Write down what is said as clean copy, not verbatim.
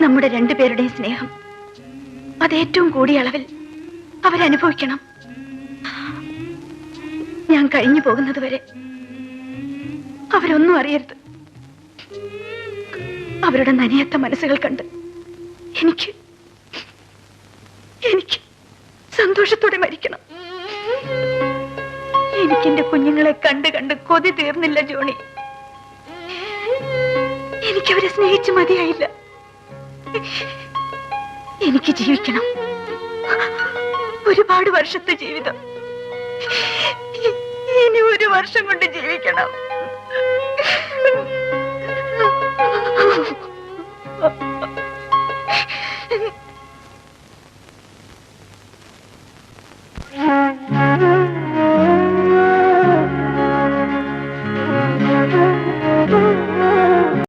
നമ്മുടെ രണ്ടുപേരുടെയും സ്നേഹം അത് ഏറ്റവും കൂടിയ അളവിൽ അവരനുഭവിക്കണം. ഞാൻ കഴിഞ്ഞു പോകുന്നത് വരെ അവരൊന്നും അറിയരുത്. അവരുടെ നനയാത്ത മനസ്സുകൾ കണ്ട് എനിക്ക് സന്തോഷത്തോടെ മരിക്കണം. എനിക്കെന്റെ കുഞ്ഞുങ്ങളെ കണ്ട് കണ്ട് കൊതി തീർന്നില്ല ജോണി. എനിക്കവരെ സ്നേഹിച്ചു മതിയായില്ല. എനിക്ക് ജീവിക്കണം. ഒരുപാട് വർഷത്തെ ജീവിതം ഇനി ഒരു വർഷം കൊണ്ട് ജീവിക്കണം.